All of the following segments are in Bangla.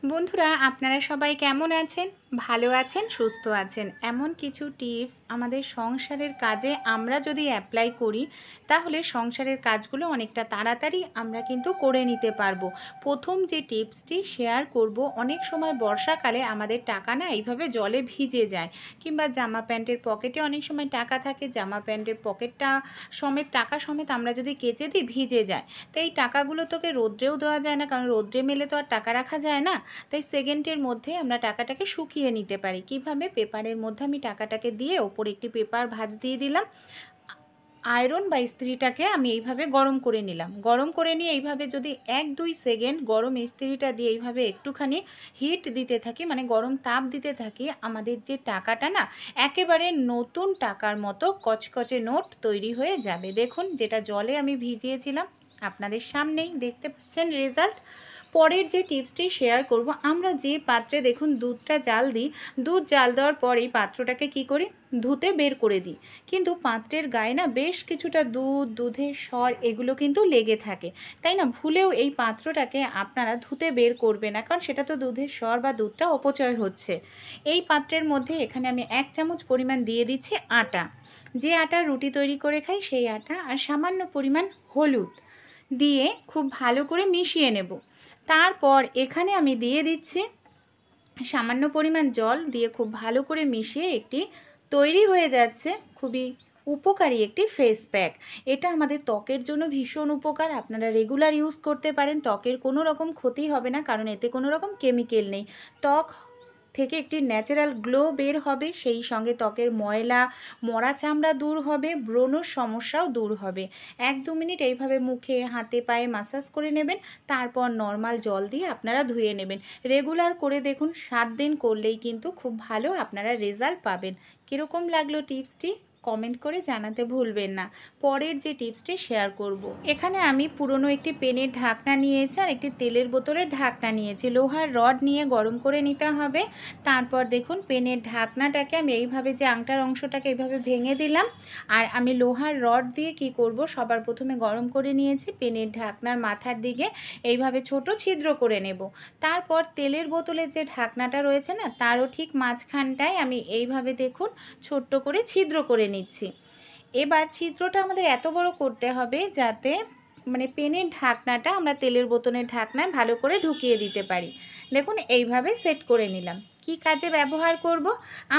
বন্ধুরা, আপনারা সবাই কেমন আছেন? ভালো আছেন, সুস্থ আছেন? এমন কিছু টিপস আমাদের সংসারের কাজে আমরা যদি অ্যাপ্লাই করি, তাহলে সংসারের কাজগুলো অনেকটা তাড়াতাড়ি আমরা কিন্তু করে নিতে পারবো। প্রথম যে টিপসটি শেয়ার করব, অনেক সময় বর্ষাকালে আমাদের টাকা না এইভাবে জলে ভিজে যায়, কিংবা জামা প্যান্টের পকেটে অনেক সময় টাকা থাকে, জামা প্যান্টের পকেটটা সমেত টাকা সমেত আমরা যদি কেচে দিই ভিজে যায়। তো এই টাকাগুলো তোকে রোদ্রেও দেওয়া যায় না, কারণ রোদ্রে মেলে তো আর টাকা রাখা যায় না। তাই সেকেন্ডের মধ্যে আমরা টাকাটাকে শুকিয়ে নিতে পারি। কিভাবে? পেপারের মধ্যে আমি টাকাটাকে দিয়ে ওপরে একটি পেপার ভাঁজ দিয়ে দিলাম। আয়রন বা ইস্ত্রিটাকে আমি এইভাবে গরম করে নিলাম। গরম করে নিয়ে এইভাবে যদি 1-2 সেকেন্ড গরম ইস্ত্রিটা দিয়ে এইভাবে একটুখানি হিট দিতে থাকি, মানে গরম তাপ দিতে থাকি, আমাদের যে টাকাটা না একেবারে নতুন টাকার মতো কচকচে নোট তৈরি হয়ে যাবে। দেখুন, যেটা জলে আমি ভিজিয়েছিলাম আপনাদের সামনেই দেখতে পাচ্ছেন রেজাল্ট। পরের যে টিপসটি শেয়ার করব, আমরা যে পাত্রে দেখুন দুধটা জাল দিই, দুধ জাল দেওয়ার পর এই পাত্রটাকে কি করি? ধুতে বের করে দিই। কিন্তু পাত্রের গায়ে না বেশ কিছুটা দুধের স্বর এগুলো কিন্তু লেগে থাকে, তাই না? ভুলেও এই পাত্রটাকে আপনারা ধুতে বের করবে না, কারণ সেটা তো দুধের স্বর বা দুধটা অপচয় হচ্ছে। এই পাত্রের মধ্যে এখানে আমি 1 চামচ পরিমাণ দিয়ে দিচ্ছি আটা। যে আটা রুটি তৈরি করে খাই সেই আটা, আর সামান্য পরিমাণ হলুদ দিয়ে খুব ভালো করে মিশিয়ে নেব। তারপর এখানে আমি দিয়ে দিচ্ছি সামান্য পরিমাণ জল, দিয়ে খুব ভালো করে মিশিয়ে একটি তৈরি হয়ে যাচ্ছে খুবই উপকারী একটি ফেস প্যাক। এটা আমাদের ত্বকের জন্য ভীষণ উপকার। আপনারা রেগুলার ইউজ করতে পারেন, ত্বকের কোনো রকম ক্ষতি হবে না, কারণ এতে কোনো রকম কেমিক্যাল নেই। ত্বক থেকে একটি ন্যাচারাল গ্লো বের হবে, সেই সঙ্গে ত্বকের ময়লা, মরা চামড়া দূর হবে, ব্রণর সমস্যাও দূর হবে। 1-2 মিনিট এইভাবে মুখে, হাতে, পায়ে মাসাজ করে নেবেন। তারপর নর্মাল জল দিয়ে আপনারা ধুয়ে নেবেন। রেগুলার করে দেখুন, 7 দিন করলেই কিন্তু খুব ভালো আপনারা রেজাল্ট পাবেন। কীরকম লাগলো টিপসটি? কমেন্ট করে জানাতে ভুলবেন না। পরের যে টিপসটি শেয়ার করব, এখানে আমি পুরনো একটি পেনের ঢাকনা নিয়েছি আর একটি তেলের বোতলের ঢাকনা নিয়েছি। লোহার রড নিয়ে গরম করে নিতে হবে। তারপর দেখুন, পেনের ঢাকনাটাকে আমি এইভাবে যে আংটার অংশটাকে এইভাবে ভেঙে দিলাম, আর আমি লোহার রড দিয়ে কি করব, সবার প্রথমে গরম করে নিয়েছি, পেনের ঢাকনার মাথার দিকে এইভাবে ছোট ছিদ্র করে নেব। তারপর তেলের বোতলের যে ঢাকনাটা রয়েছে না, তারও ঠিক মাঝখানটায় আমি এইভাবে দেখুন ছোট্ট করে ছিদ্র করে নিচ্ছি। এবার ছিদ্রটা আমাদের এত বড় করতে হবে যাতে মানে পেনের ঢাকনাটা আমরা তেলের বোতলের ঢাকনায় ভালো করে ঢুকিয়ে দিতে পারি। দেখুন, এইভাবে সেট করে নিলাম। কি কাজে ব্যবহার করব?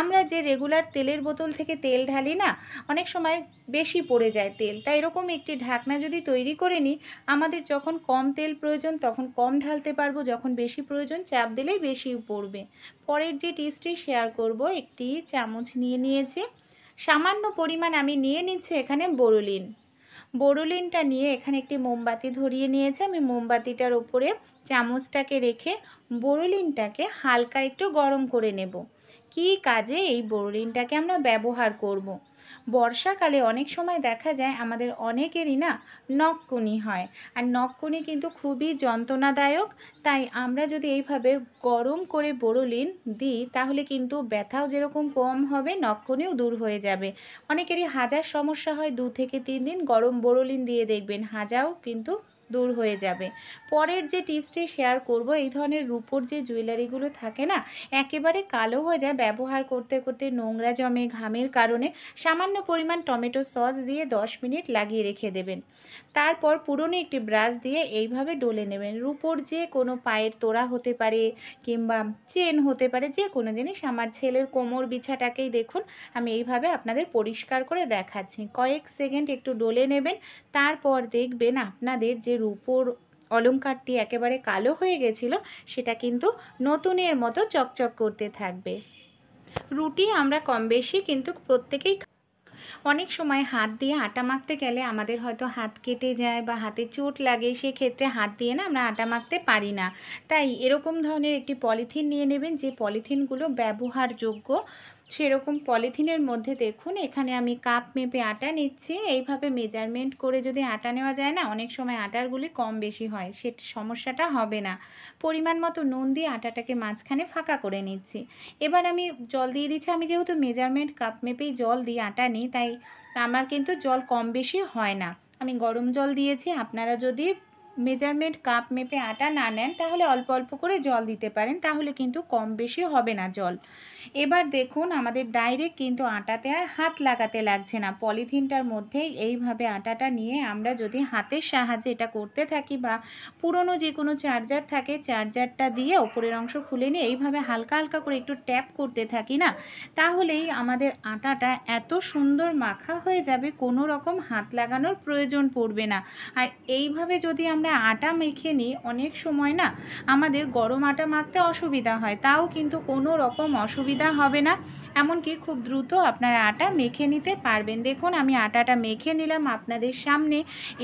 আমরা যে রেগুলার তেলের বোতল থেকে তেল ঢালি না, অনেক সময় বেশি পড়ে যায় তেল, তাই এরকম একটি ঢাকনা যদি তৈরি করে নিই, আমাদের যখন কম তেল প্রয়োজন তখন কম ঢালতে পারবো, যখন বেশি প্রয়োজন চাপ দিলেই বেশি পড়বে। পরের যে টিপসটি শেয়ার করব, একটি চামচ নিয়ে নিয়েছি, সামান্য পরিমাণ আমি নিয়ে নিচ্ছি এখানে বোরোলিন। বোরোলিনটা নিয়ে এখানে একটি মোমবাতি ধরিয়ে নিয়েছি। আমি মোমবাতিটার ওপরে চামচটাকে রেখে বোরোলিনটাকে হালকা একটু গরম করে নেব। কী কাজে এই বোরোলিনটাকে আমরা ব্যবহার করব? বর্ষাকালে অনেক সময় দেখা যায় আমাদের অনেকেরই না নখকুনি হয়, আর নখকুনি কিন্তু খুবই যন্ত্রণাদায়ক। তাই আমরা যদি এইভাবে গরম করে বোরোলিন দিই, তাহলে কিন্তু ব্যথাও যেরকম কম হবে, নখকুনিও দূর হয়ে যাবে। অনেকেরই হাজার সমস্যা হয়, 2 থেকে 3 দিন গরম বোরোলিন দিয়ে দেখবেন হাজাও কিন্তু দূর হয়ে যাবে। পরের যে টিপসটি শেয়ার করব, এই ধরনের রূপোর যে জুয়েলারিগুলো থাকে না, একেবারে কালো হয়ে যায় ব্যবহার করতে করতে, নোংরা জমে ঘামের কারণে, সামান্য পরিমাণ টমেটো সস দিয়ে 10 মিনিট লাগিয়ে রেখে দেবেন। তারপর পুরনো একটি ব্রাশ দিয়ে এইভাবে ডলে নেবেন। রূপোর যে কোনো পায়ের তোড়া হতে পারে, কিংবা চেন হতে পারে, যে কোনো জিনিস। আমার ছেলের কোমর বিছাটাকেই দেখুন আমি এইভাবে আপনাদের পরিষ্কার করে দেখাচ্ছি। কয়েক সেকেন্ড একটু ডলে নেবেন। তারপর দেখবেন আপনাদের যে রূপোর অলংকারটি একেবারে কালো হয়ে গেছিলো, সেটা কিন্তু নতুনের মতো চকচক করতে থাকবে। রুটি আমরা কম বেশি কিন্তু প্রত্যেকেই অনেক সময় হাত দিয়ে আটা মাখতে গেলে আমাদের হয়তো হাত কেটে যায় বা হাতে চোট লাগে, সেক্ষেত্রে হাত দিয়ে না আমরা আটা মাখতে পারি না। তাই এরকম ধরনের একটি পলিথিন নিয়ে নেবেন, যে পলিথিনগুলো ব্যবহারযোগ্য। সেরকম পলিথিনের মধ্যে দেখুন এখানে আমি কাপ মেপে আটা নিচ্ছি। এইভাবে মেজারমেন্ট করে যদি আটা নেওয়া যায় না, অনেক সময় আটারগুলি কম বেশি হয়, সে সমস্যাটা হবে না। পরিমাণ মতো নুন দিয়ে আটাটাকে মাঝখানে ফাঁকা করে নিচ্ছি। এবার আমি জল দিয়ে দিচ্ছি। আমি যেহেতু মেজারমেন্ট কাপ মেপেই জল দিয়ে আটা নিই, তাই আমার কিন্তু জল কম বেশি হয় না। আমি গরম জল দিয়েছি। আপনারা যদি মেজারমেন্ট কাপ মেপে আটা না নেন তাহলে অল্প অল্প করে জল দিতে পারেন, তাহলে কিন্তু কম বেশি হবে না জল। এবার দেখুন আমাদের ডাইরেক্ট কিন্তু আটাতে আর হাত লাগাতে লাগছে না। পলিথিনটার মধ্যে এইভাবে আটাটা নিয়ে আমরা যদি হাতের সাহায্যে এটা করতে থাকি বা পুরনো যে কোনো চার্জার থাকে চার্জারটা দিয়ে ওপরের অংশ খুলে নিয়ে এইভাবে হালকা হালকা করে একটু ট্যাপ করতে থাকি না, তাহলেই আমাদের আটাটা এত সুন্দর মাখা হয়ে যাবে, কোনো রকম হাত লাগানোর প্রয়োজন পড়বে না। আর এইভাবে যদি আমরা আটা মেখে নিই, অনেক সময় না আমাদের গরম আটা মাখতে অসুবিধা হয়, তাও কিন্তু কোনো রকম অসুবিধা হবে না, এমনকি খুব দ্রুত আপনারা আটা মেখে নিতে পারবেন। দেখুন আমি আটাটা মেখে নিলাম আপনাদের সামনে।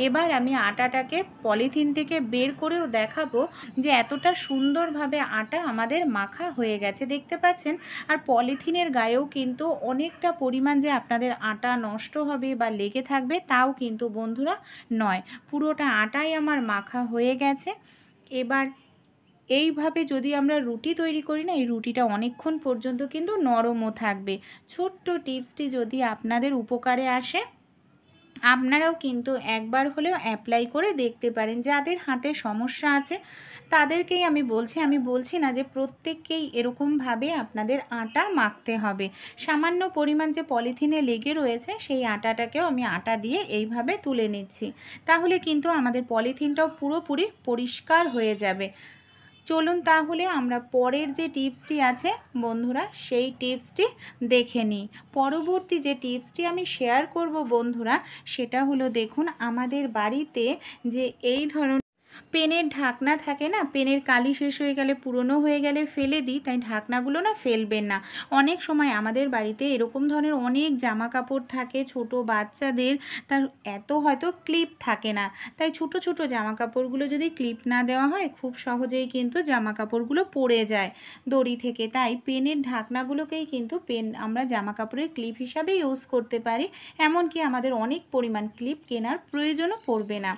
এবার আমি আটাটাকে পলিথিন থেকে বের করেও দেখাবো যে এতটা সুন্দরভাবে আটা আমাদের মাখা হয়ে গেছে, দেখতে পাচ্ছেন। আর পলিথিনের গায়েও কিন্তু অনেকটা পরিমাণ যে আপনাদের আটা নষ্ট হবে বা লেগে থাকবে তাও কিন্তু বন্ধুরা নয়, পুরোটা আটাই আমার মাখা হয়ে গেছে। এবার এইভাবে যদি আমরা রুটি তৈরি করি না, এই রুটিটা অনেকক্ষণ পর্যন্ত কিন্তু নরমও থাকবে। ছোট্ট টিপসটি যদি আপনাদের উপকারে আসে, আপনারাও কিন্তু একবার হলেও অ্যাপ্লাই করে দেখতে পারেন। যাদের হাতে সমস্যা আছে তাদেরকেই আমি বলছি না যে প্রত্যেককেই এরকমভাবে আপনাদের আটা মাখতে হবে। সামান্য পরিমাণ যে পলিথিনে লেগে রয়েছে সেই আটাটাকেও আমি আটা দিয়ে এইভাবে তুলে নিচ্ছি, তাহলে কিন্তু আমাদের পলিথিনটাও পুরোপুরি পরিষ্কার হয়ে যাবে। চলুন তাহলে আমরা পরের যে টিপসটি আছে বন্ধুরা সেই টিপসটি দেখে নিই। পরবর্তী যে টিপসটি আমি শেয়ার করব বন্ধুরা, সেটা হলো দেখুন আমাদের বাড়িতে যে এই ধরনের পেনের ঢাকনা থাকে না, পেনের কালি শেষ হয়ে গেলে পুরনো হয়ে গেলে ফেলে দিই, তাই ঢাকনাগুলো না ফেলবেন না। অনেক সময় আমাদের বাড়িতে এরকম ধরনের অনেক জামা কাপড় থাকে ছোট বাচ্চাদের, তার এত হয়তো ক্লিপ থাকে না, তাই ছোট ছোট জামা কাপড়গুলো যদি ক্লিপ না দেওয়া হয় খুব সহজেই কিন্তু জামা কাপড়গুলো পড়ে যায় দড়ি থেকে। তাই পেনের ঢাকনাগুলোকেই কিন্তু আমরা জামা কাপড়ের ক্লিপ হিসাবে ইউজ করতে পারি, এমনকি আমাদের অনেক পরিমাণ ক্লিপ কেনার প্রয়োজনও পড়বে না।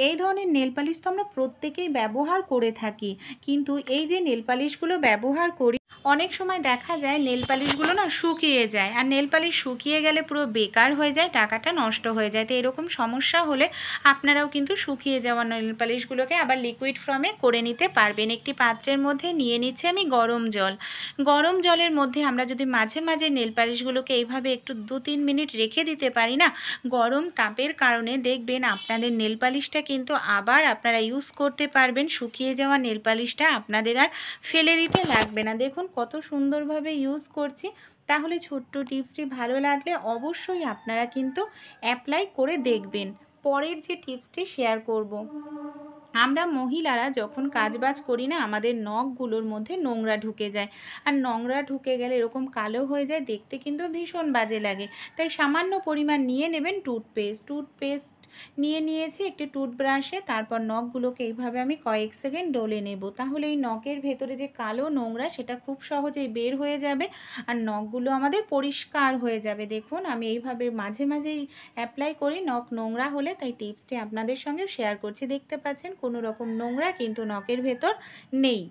এই ধরনের নেল পালিশ তো আমরা প্রত্যেকেই ব্যবহার করে থাকি, কিন্তু এই যে নেল পালিশগুলো ব্যবহার করি অনেক সময় দেখা যায় নেল পালিশগুলো না শুকিয়ে যায়, আর নেল পালিশ শুকিয়ে গেলে পুরো বেকার হয়ে যায়, টাকাটা নষ্ট হয়ে যায়। তো এরকম সমস্যা হলে আপনারাও কিন্তু শুকিয়ে যাওয়া নেল পালিশগুলোকে আবার লিকুইড ফর্মে করে নিতে পারবেন। একটি পাত্রের মধ্যে নিয়ে নিচ্ছি আমি গরম জল। গরম জলের মধ্যে আমরা যদি মাঝে মাঝে নেল পালিশগুলোকে এইভাবে একটু 2-3 মিনিট রেখে দিতে পারি না, গরম তাপের কারণে দেখবেন আপনাদের নেল পালিশটা কিন্তু আবার আপনারা ইউজ করতে পারবেন। শুকিয়ে যাওয়া নেল পালিশটা আপনাদের আর ফেলে দিতে লাগবে না। দেখুন কত সুন্দরভাবে ইউজ করছি। তাহলে ছোট্ট টিপসটি ভালো লাগলে অবশ্যই আপনারা কিন্তু অ্যাপ্লাই করে দেখবেন। পরের যে টিপসটি শেয়ার করব, আমরা মহিলারা যখন কাজবাজ করি না আমাদের নখগুলোর মধ্যে নোংরা ঢুকে যায়, আর নোংরা ঢুকে গেলে এরকম কালো হয়ে যায়, দেখতে কিন্তু ভীষণ বাজে লাগে। তাই সামান্য পরিমাণ নিয়ে নেবেন টুথপেস্ট নিয়ে নিয়েছি একটি টুথব্রাশে, তারপর নখগুলোকে এইভাবে আমি কয়েক সেকেন্ড ডলে নেব, তাহলে এই নখের ভেতরে যে কালো নোংরা সেটা খুব সহজেই বের হয়ে যাবে আর নখগুলো আমাদের পরিষ্কার হয়ে যাবে। দেখুন আমি এইভাবে মাঝে মাঝেই অ্যাপ্লাই করি নখ নোংরা হলে, তাই টিপসটি আপনাদের সঙ্গে শেয়ার করছি। দেখতে পাচ্ছেন কোনো রকম নোংরা কিন্তু নখের ভেতর নেই।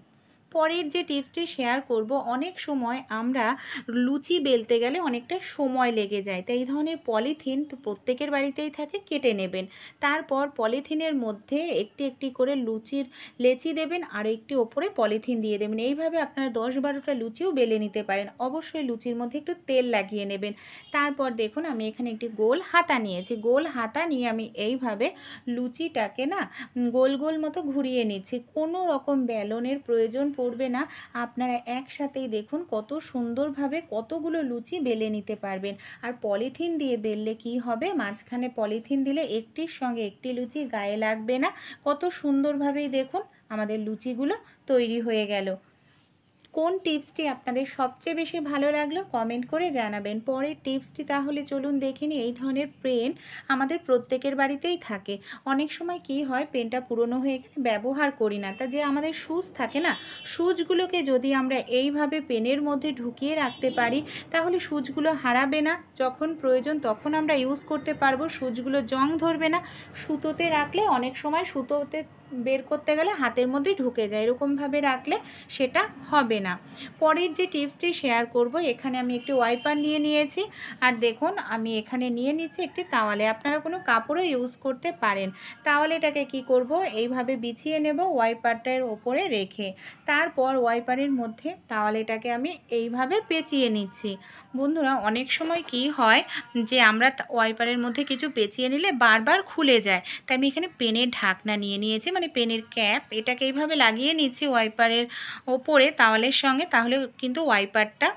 পরের যে টিপসটি শেয়ার করব, অনেক সময় আমরা লুচি বেলতে গেলে অনেকটা সময় লেগে যায়, তাই এই ধরনের পলিথিন তো প্রত্যেকের বাড়িতেই থাকে, কেটে নেবেন। তারপর পলিথিনের মধ্যে একটি একটি করে লুচির লেচি দেবেন আর একটি ওপরে পলিথিন দিয়ে দেবেন। এইভাবে আপনারা 10-12টা লুচিও বেলে নিতে পারেন। অবশ্যই লুচির মধ্যে একটু তেল লাগিয়ে নেবেন। তারপর দেখুন আমি এখানে একটি গোল হাতা নিয়েছি, গোল হাতা নিয়ে আমি এইভাবে লুচিটাকে না গোল গোল মতো ঘুরিয়ে নিচ্ছি। কোনো রকম বেলনের প্রয়োজন পড়বে না, আপনারা একসাথেই দেখুন কত সুন্দরভাবে কতগুলো লুচি বেলে নিতে পারবেন। আর পলিথিন দিয়ে বেললে কি হবে, মাঝখানে পলিথিন দিলে একটির সঙ্গে একটি লুচি গায়ে লাগবে না, কত সুন্দরভাবেই দেখুন আমাদের লুচিগুলো তৈরি হয়ে গেল। কোন টিপসটি আপনাদের সবচেয়ে বেশি ভালো লাগলো কমেন্ট করে জানাবেন। পরের টিপসটি তাহলে চলুন দেখে নিই। এই ধরনের পেন আমাদের প্রত্যেকের বাড়িতেই থাকে। অনেক সময় কি হয়, পেনটা পুরনো হয়ে গেলে ব্যবহার করি না, তা যে আমাদের সুচ থাকে না, সুচগুলোকে যদি আমরা এইভাবে পেনের মধ্যে ঢুকিয়ে রাখতে পারি তাহলে সুচগুলো হারাবে না, যখন প্রয়োজন তখন আমরা ইউজ করতে পারবো, সুচগুলো জং ধরবে না। সুতোতে রাখলে অনেক সময় সুতোতে বের করতে গেলে হাতের মধ্যে ঢুকে যায়, এরকমভাবে রাখলে সেটা হবে না। পরের যে টিপসটি শেয়ার করব, এখানে আমি একটি ওয়াইপার নিয়ে নিয়েছি, আর দেখুন আমি এখানে নিয়ে নিচ্ছি একটি তাওয়ালে। আপনারা কোনো কাপড়ও ইউজ করতে পারেন। তাওয়ালেটাকে কি করব, এইভাবে বিছিয়ে নেব ওয়াইপারটার ওপরে রেখে, তারপর ওয়াইপারের মধ্যে তাওয়ালেটাকে আমি এইভাবে পেঁচিয়ে নিচ্ছি। বন্ধুরা, অনেক সময় কি হয় যে আমরা ওয়াইপারের মধ্যে কিছু পেঁচিয়ে নিলে বারবার খুলে যায়, তাই আমি এখানে পেনের ঢাকনা নিয়ে নিয়েছি, মানে পেনের ক্যাপ, এটাকে এইভাবে লাগিয়ে নিচ্ছি ওয়াইপারের ওপরে তাওয়ালের সঙ্গে, তাহলে কিন্তু ওয়াইপারটা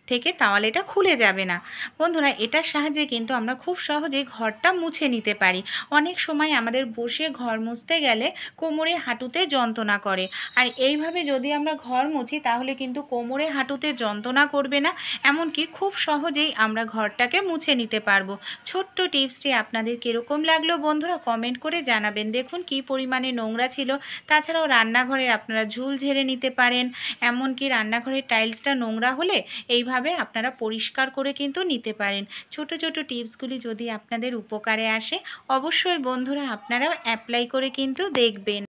থেকে তাওয়ালেটা খুলে যাবে না। বন্ধুরা, এটার সাহায্যে কিন্তু আমরা খুব সহজেই ঘরটা মুছে নিতে পারি। অনেক সময় আমাদের বসে ঘর মুছতে গেলে কোমরে হাঁটুতে যন্ত্রণা করে, আর এইভাবে যদি আমরা ঘর মুছি তাহলে কিন্তু কোমরে হাঁটুতে যন্ত্রণা করবে না, এমনকি খুব সহজেই আমরা ঘরটাকে মুছে নিতে পারবো। ছোট্ট টিপসটি আপনাদের কীরকম লাগলো বন্ধুরা, কমেন্ট করে জানাবেন। দেখুন কি পরিমাণে নোংরা ছিল। তাছাড়াও রান্নাঘরের আপনারা ঝুল ঝেড়ে নিতে পারেন, এমনকি রান্নাঘরের টাইলসটা নোংরা হলে এইভাবে আপনারা পরিষ্কার করে কিন্তু নিতে পারেন। ছোট ছোট টিপসগুলি যদি আপনাদের উপকারে আসে, অবশ্যই বন্ধুরা আপনারাও অ্যাপ্লাই করে কিন্তু দেখবেন।